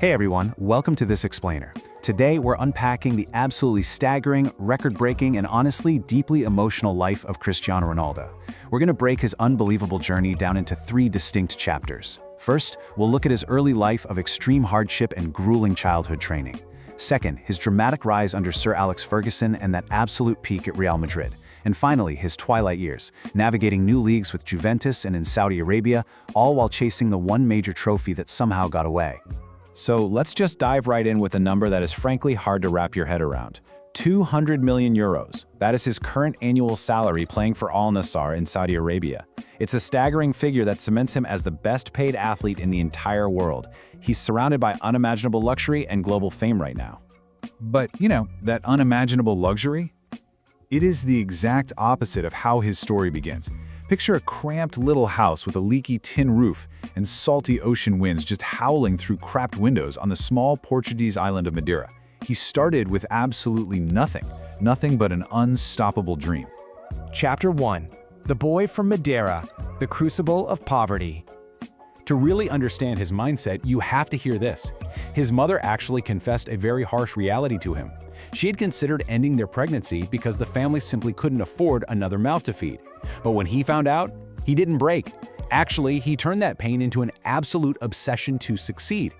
Hey everyone, welcome to This Explainer. Today we're unpacking the absolutely staggering, record-breaking, and honestly deeply emotional life of Cristiano Ronaldo. We're going to break his unbelievable journey down into 3 distinct chapters. First, we'll look at his early life of extreme hardship and grueling childhood training. Second, his dramatic rise under Sir Alex Ferguson and that absolute peak at Real Madrid. And finally, his twilight years, navigating new leagues with Juventus and in Saudi Arabia, all while chasing the one major trophy that somehow got away. So let's just dive right in with a number that is frankly hard to wrap your head around. 200 million euros. That is his current annual salary playing for Al Nassr in Saudi Arabia. It's a staggering figure that cements him as the best paid athlete in the entire world. He's surrounded by unimaginable luxury and global fame right now. But, that unimaginable luxury? It is the exact opposite of how his story begins. Picture a cramped little house with a leaky tin roof and salty ocean winds just howling through cracked windows on the small Portuguese island of Madeira. He started with absolutely nothing but an unstoppable dream. Chapter 1. The Boy from Madeira, the Crucible of Poverty. To really understand his mindset, you have to hear this. His mother actually confessed a very harsh reality to him. She had considered ending their pregnancy because the family simply couldn't afford another mouth to feed. But when he found out, he didn't break. Actually, he turned that pain into an absolute obsession to succeed.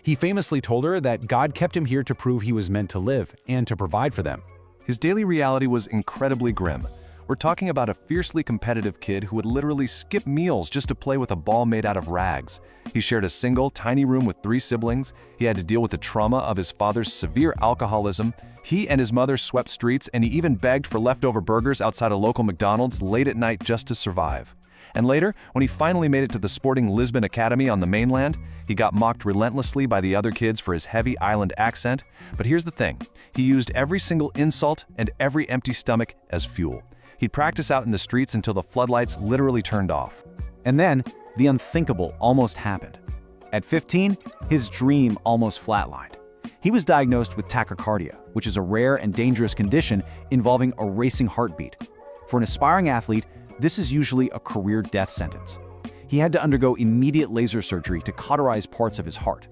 He famously told her that God kept him here to prove he was meant to live and to provide for them. His daily reality was incredibly grim. We're talking about a fiercely competitive kid who would literally skip meals just to play with a ball made out of rags. He shared a single, tiny room with 3 siblings. He had to deal with the trauma of his father's severe alcoholism. He and his mother swept streets, and he even begged for leftover burgers outside a local McDonald's late at night just to survive. And later, when he finally made it to the Sporting Lisbon Academy on the mainland, he got mocked relentlessly by the other kids for his heavy island accent. But here's the thing, he used every single insult and every empty stomach as fuel. He'd practice out in the streets until the floodlights literally turned off. And then, the unthinkable almost happened. At 15, his dream almost flatlined. He was diagnosed with tachycardia, which is a rare and dangerous condition involving a racing heartbeat. For an aspiring athlete, this is usually a career death sentence. He had to undergo immediate laser surgery to cauterize parts of his heart.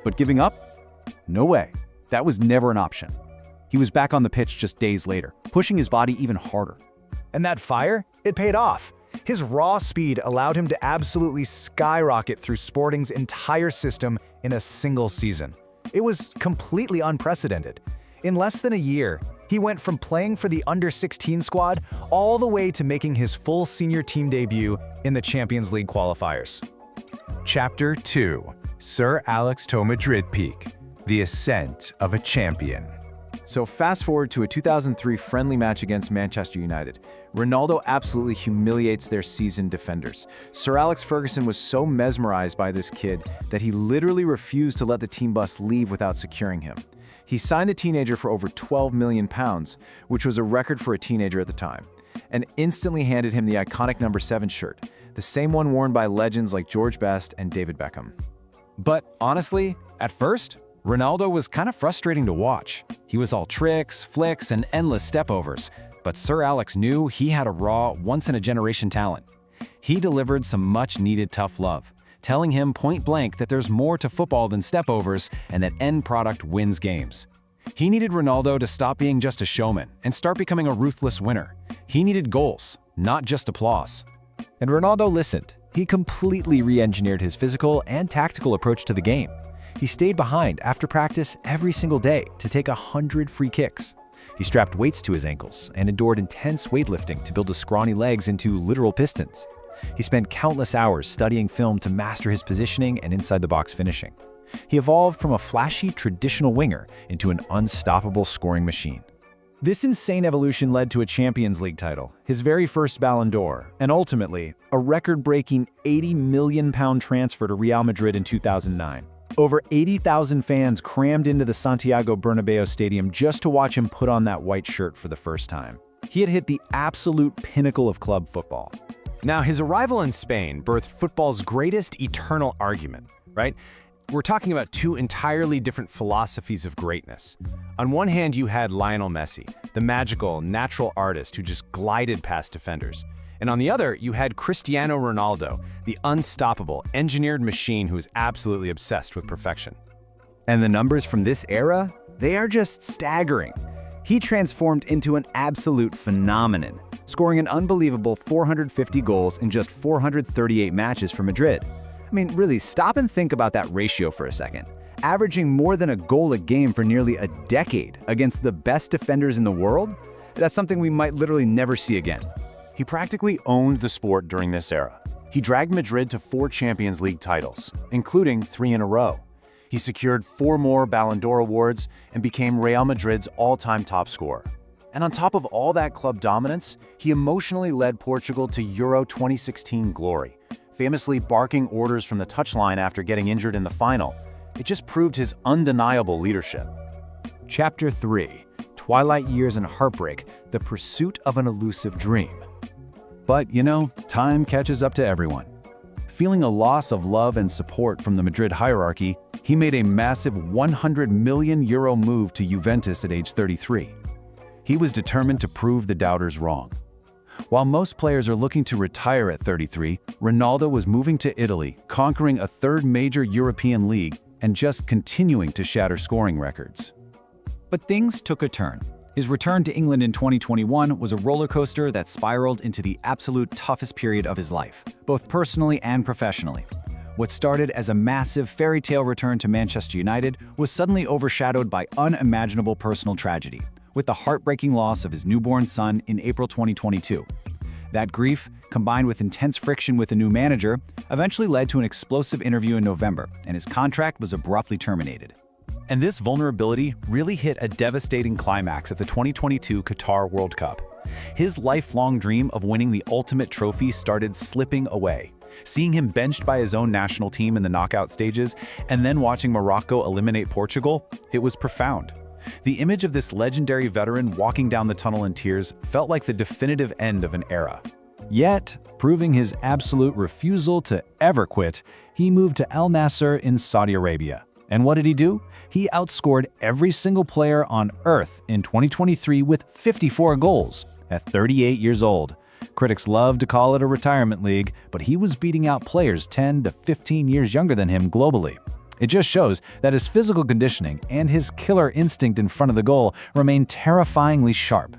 But giving up? No way. That was never an option. He was back on the pitch just days later, pushing his body even harder. And that fire? It paid off. His raw speed allowed him to absolutely skyrocket through Sporting's entire system in a single season. It was completely unprecedented. In less than a year, he went from playing for the under-16 squad all the way to making his full senior team debut in the Champions League qualifiers. Chapter 2. Sir Alex to Madrid Peak. The Ascent of a Champion. So fast forward to a 2003 friendly match against Manchester United. Ronaldo absolutely humiliates their seasoned defenders. Sir Alex Ferguson was so mesmerized by this kid that he literally refused to let the team bus leave without securing him. He signed the teenager for over £12 million, which was a record for a teenager at the time, and instantly handed him the iconic number 7 shirt, the same one worn by legends like George Best and David Beckham. But honestly, at first, Ronaldo was kind of frustrating to watch. He was all tricks, flicks, and endless step-overs, but Sir Alex knew he had a raw, once-in-a-generation talent. He delivered some much-needed tough love, telling him point-blank that there's more to football than step-overs and that end product wins games. He needed Ronaldo to stop being just a showman and start becoming a ruthless winner. He needed goals, not just applause. And Ronaldo listened. He completely re-engineered his physical and tactical approach to the game. He stayed behind after practice every single day to take 100 free kicks. He strapped weights to his ankles and endured intense weightlifting to build his scrawny legs into literal pistons. He spent countless hours studying film to master his positioning and inside-the-box finishing. He evolved from a flashy traditional winger into an unstoppable scoring machine. This insane evolution led to a Champions League title, his very first Ballon d'Or, and ultimately, a record-breaking £80 million transfer to Real Madrid in 2009. Over 80,000 fans crammed into the Santiago Bernabeu stadium just to watch him put on that white shirt for the first time. He had hit the absolute pinnacle of club football. Now, his arrival in Spain birthed football's greatest eternal argument, right? We're talking about 2 entirely different philosophies of greatness. On one hand, you had Lionel Messi, the magical, natural artist who just glided past defenders. And on the other, you had Cristiano Ronaldo, the unstoppable, engineered machine who is absolutely obsessed with perfection. And the numbers from this era? They are just staggering. He transformed into an absolute phenomenon, scoring an unbelievable 450 goals in just 438 matches for Madrid. I mean, really, stop and think about that ratio for a second. Averaging more than a goal a game for nearly a decade against the best defenders in the world? That's something we might literally never see again. He practically owned the sport during this era. He dragged Madrid to 4 Champions League titles, including 3 in a row. He secured 4 more Ballon d'Or awards and became Real Madrid's all-time top scorer. And on top of all that club dominance, he emotionally led Portugal to Euro 2016 glory, famously barking orders from the touchline after getting injured in the final. It just proved his undeniable leadership. Chapter 3: Twilight Years and Heartbreak, the Pursuit of an Elusive Dream. But, you know, time catches up to everyone. Feeling a loss of love and support from the Madrid hierarchy, he made a massive €100 million move to Juventus at age 33. He was determined to prove the doubters wrong. While most players are looking to retire at 33, Ronaldo was moving to Italy, conquering a 3rd major European league, and just continuing to shatter scoring records. But things took a turn. His return to England in 2021 was a roller coaster that spiraled into the absolute toughest period of his life, both personally and professionally. What started as a massive fairy tale return to Manchester United was suddenly overshadowed by unimaginable personal tragedy, with the heartbreaking loss of his newborn son in April 2022. That grief, combined with intense friction with a new manager, eventually led to an explosive interview in November, and his contract was abruptly terminated. And this vulnerability really hit a devastating climax at the 2022 Qatar World Cup. His lifelong dream of winning the ultimate trophy started slipping away. Seeing him benched by his own national team in the knockout stages, and then watching Morocco eliminate Portugal, it was profound. The image of this legendary veteran walking down the tunnel in tears felt like the definitive end of an era. Yet, proving his absolute refusal to ever quit, he moved to Al Nassr in Saudi Arabia. And what did he do? He outscored every single player on Earth in 2023 with 54 goals at 38 years old. Critics love to call it a retirement league, but he was beating out players 10 to 15 years younger than him globally. It just shows that his physical conditioning and his killer instinct in front of the goal remain terrifyingly sharp.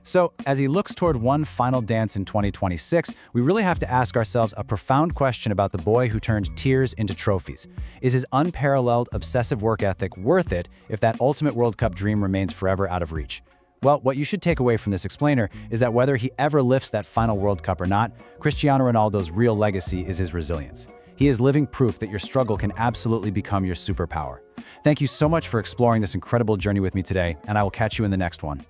So, as he looks toward one final dance in 2026, we really have to ask ourselves a profound question about the boy who turned tears into trophies. Is his unparalleled, obsessive work ethic worth it if that ultimate World Cup dream remains forever out of reach? Well, what you should take away from this explainer is that whether he ever lifts that final World Cup or not, Cristiano Ronaldo's real legacy is his resilience. He is living proof that your struggle can absolutely become your superpower. Thank you so much for exploring this incredible journey with me today, and I will catch you in the next one.